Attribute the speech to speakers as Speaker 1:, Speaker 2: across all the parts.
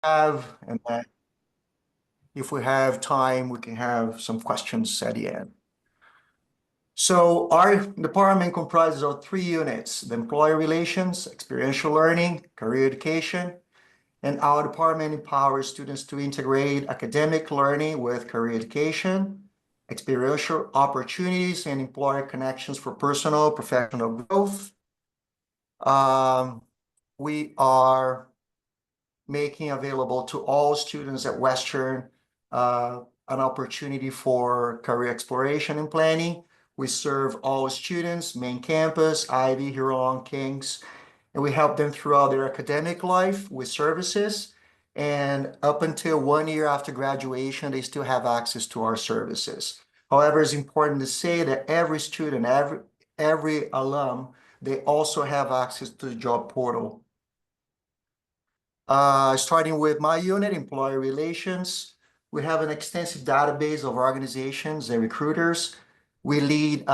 Speaker 1: have, and then if we have time, we can have some questions at the end. So our department comprises of three units: the employee relations, experiential learning, career education, and our department empowers students to integrate academic learning with career education, experiential opportunities, and employer connections for personal, professional growth. Um, we are making available to all students at Western an opportunity for career exploration and planning. We serve all students, main campus, Ivy, Huron, Kings, and we help them throughout their academic life with services. And up until 1 year after graduation, they still have access to our services. However, it's important to say that every student, every alum, they also have access to the job portal. Starting with my unit, employee relations, we have an extensive database of organizations and recruiters. We lead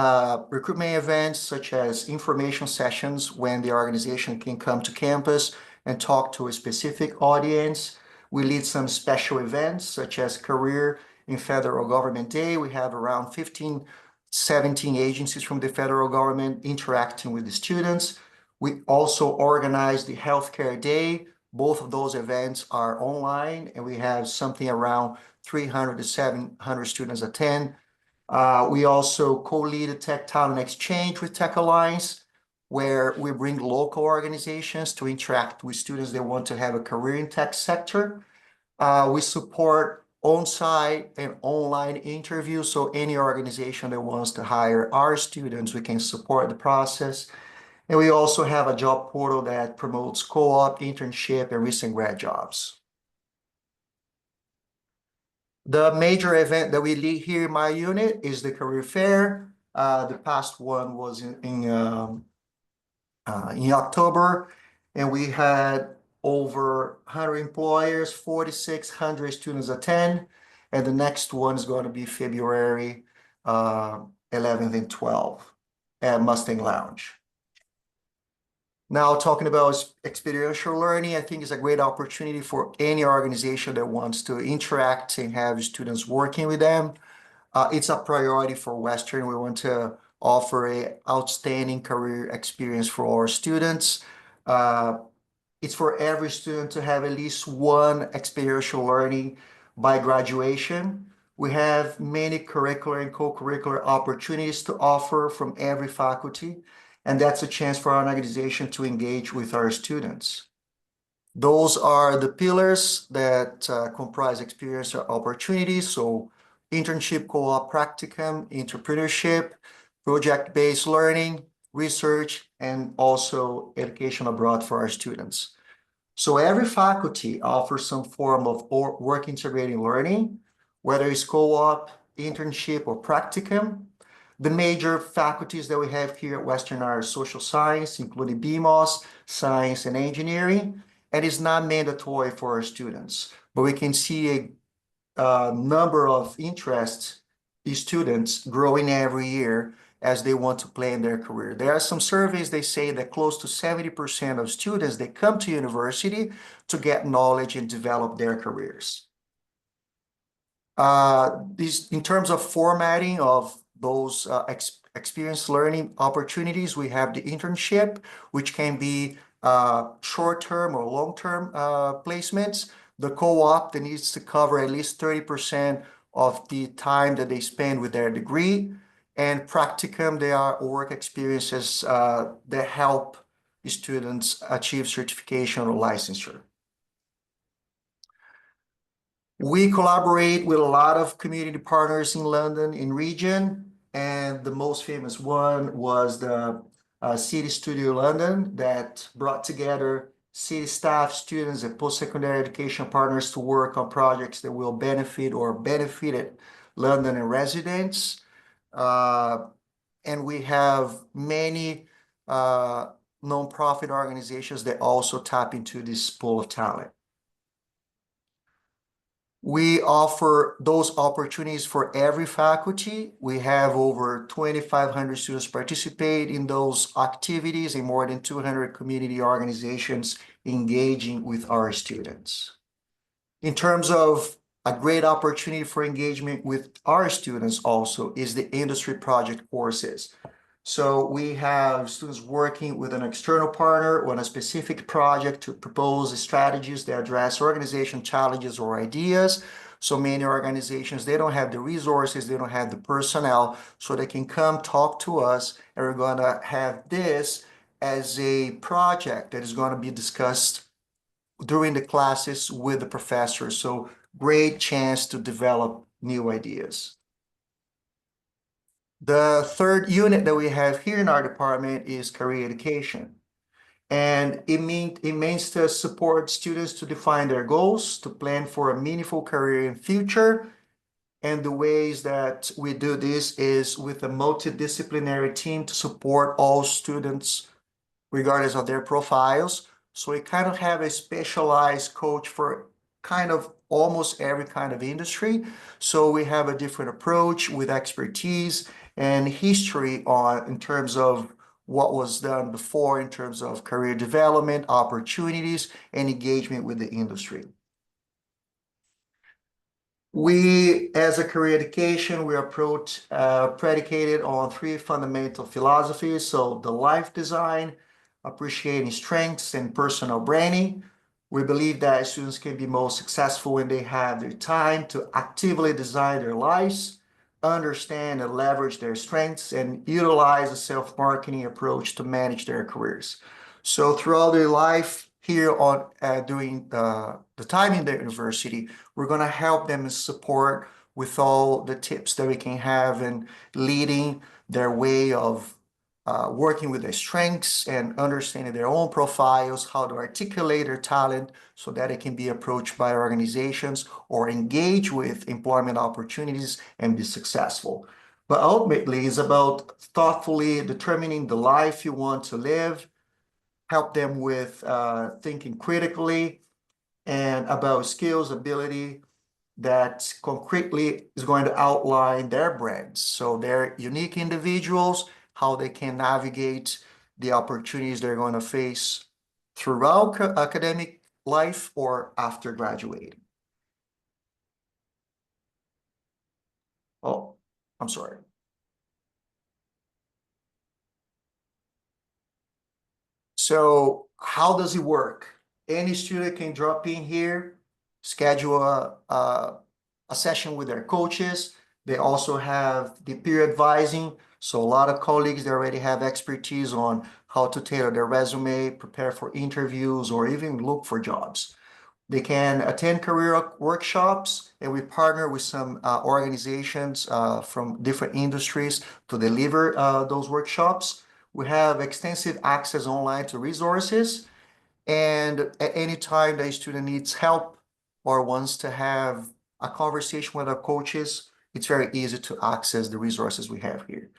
Speaker 1: recruitment events such as information sessions when the organization can come to campus and talk to a specific audience. We lead some special events such as Career in Federal Government Day. We have around 15, 17 agencies from the federal government interacting with the students. We also organize the Healthcare Day. Both of those events are online, and we have something around 300 to 700 students attend. We also co-lead a Tech Talent Exchange with Tech Alliance, where we bring local organizations to interact with students that want to have a career in tech sector. We support on-site and online interviews, so any organization that wants to hire our students, we can support the process. And we also have a job portal that promotes co-op, internship, and recent grad jobs. The major event that we lead here in my unit is the career fair. The past one was in October, and we had over 100 employers, 4,600 students attend, and the next one is going to be February 11th and 12th at Mustang Lounge. Now, talking about experiential learning, I think is a great opportunity for any organization that wants to interact and have students working with them. It's a priority for Western. We want to offer an outstanding career experience for our students. It's for every student to have at least one experiential learning by graduation. We have many curricular and co-curricular opportunities to offer from every faculty, and that's a chance for our organization to engage with our students. Those are the pillars that comprise experience opportunities. So internship, co-op, practicum, entrepreneurship, project-based learning, research, and also education abroad for our students. So every faculty offers some form of work integrating learning, whether it's co-op, internship, or practicum. The major faculties that we have here at Western are social science, including BMOS, science, and engineering, and it's not mandatory for our students, but we can see a number of interests students growing every year as they want to plan their career. There are some surveys, they say that close to 70% of students, they come to university to get knowledge and develop their careers. In terms of formatting of those experience learning opportunities, we have the internship, which can be short-term or long-term placements. The co-op that needs to cover at least 30% of the time that they spend with their degree. And practicum, they are work experiences that help students achieve certification or licensure. We collaborate with a lot of community partners in London, in region, and the most famous one was the City Studio London that brought together city staff, students, and post-secondary education partners to work on projects that will benefit or benefited London and residents. And we have many nonprofit organizations that also tap into this pool of talent. We offer those opportunities for every faculty. We have over 2,500 students participate in those activities and more than 200 community organizations engaging with our students. In terms of a great opportunity for engagement with our students also is the industry project courses. So we have students working with an external partner on a specific project to propose strategies that address organization challenges or ideas. So many organizations, they don't have the resources, they don't have the personnel, so they can come talk to us, and we're gonna have this as a project that is gonna be discussed during the classes with the professors. So great chance to develop new ideas. The third unit that we have here in our department is career education. And it means to support students to define their goals, to plan for a meaningful career in future. And the ways that we do this is with a multidisciplinary team to support all students regardless of their profiles. So we kind of have a specialized coach for kind of almost every kind of industry. So we have a different approach with expertise and history on in terms of what was done before in terms of career development, opportunities, and engagement with the industry. We, as a career education, we approach predicated on three fundamental philosophies. So the life design, appreciating strengths, and personal branding. We believe that students can be most successful when they have their time to actively design their lives, understand and leverage their strengths, and utilize a self-marketing approach to manage their careers. So throughout their life here on during the time in the university, we're going to help them support with all the tips that we can have in leading their way of working with their strengths and understanding their own profiles, how to articulate their talent so that it can be approached by organizations or engage with employment opportunities and be successful. But ultimately, it's about thoughtfully determining the life you want to live, help them with thinking critically and about skills, ability that concretely is going to outline their brands. So they're unique individuals, how they can navigate the opportunities they're going to face throughout academic life or after graduating. Oh, I'm sorry. So how does it work? Any student can drop in here, schedule a session with their coaches. They also have the peer advising. So a lot of colleagues, they already have expertise on how to tailor their resume, prepare for interviews, or even look for jobs. They can attend career workshops, and we partner with some organizations from different industries to deliver those workshops. We have extensive access online to resources, and at any time that a student needs help or wants to have a conversation with our coaches, it's very easy to access the resources we have here.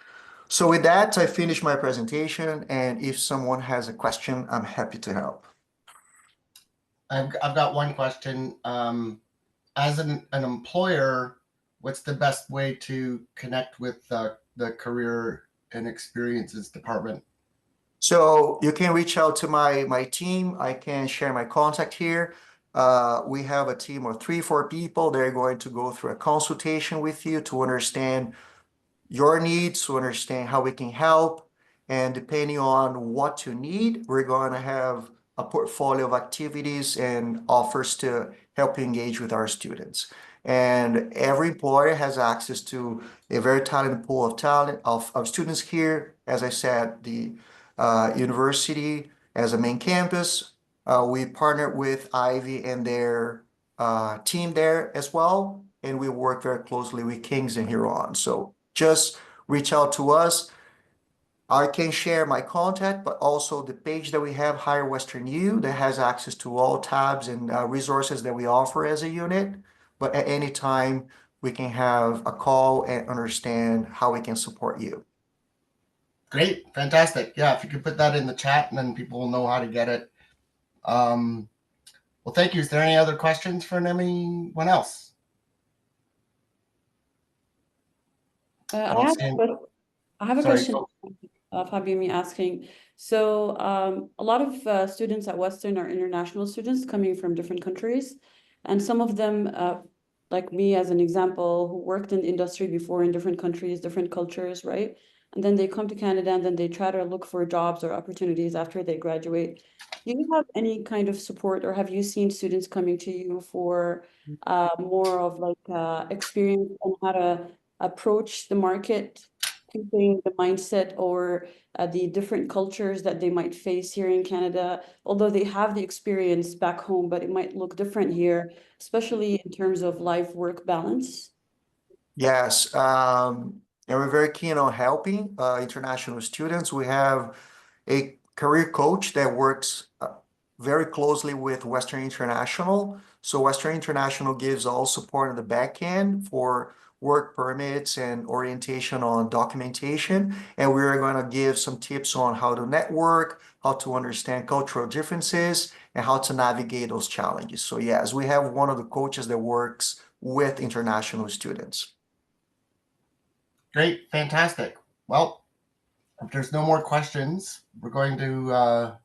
Speaker 1: So with that, I finish my presentation, and if someone has a question, I'm happy to help.
Speaker 2: I've got one question. As an employer, what's the best way to connect with the career and experiences department?
Speaker 1: So you can reach out to my team. I can share my contact here. We have a team of 3-4 people. They're going to go through a consultation with you to understand your needs, to understand how we can help. And depending on what you need, we're going to have a portfolio of activities and offers to help you engage with our students. And every employer has access to a very talented pool of talent of students here. As I said, the university as a main campus. We partnered with Ivy and their team there as well, and we work very closely with Kings and Huron. So just reach out to us. I can share my contact, but also the page that we have, Higher Western U, that has access to all tabs and resources that we offer as a unit. But at any time, we can have a call and understand how we can support you.
Speaker 2: Great, fantastic. Yeah, if you could put that in the chat, and then people will know how to get it. Well, thank you. Is there any other questions for anyone else?
Speaker 3: I have a question. Fabio, me asking. So a lot of students at Western are international students coming from different countries. And some of them, like me as an example, who worked in industry before in different countries, different cultures, right? And then they come to Canada and then they try to look for jobs or opportunities after they graduate. Do you have any kind of support, or have you seen students coming to you for more of like experience on how to approach the market, keeping the mindset or the different cultures that they might face here in Canada, although they have the experience back home, but it might look different here, especially in terms of life-work balance?
Speaker 1: Yes, and we're very keen on helping international students. We have a career coach that works very closely with Western International. So Western International gives all support on the back end for work permits and orientation on documentation. And we're going to give some tips on how to network, how to understand cultural differences, and how to navigate those challenges. So yes, we have one of the coaches that works with international students.
Speaker 2: Great, fantastic. Well, if there's no more questions, we're going to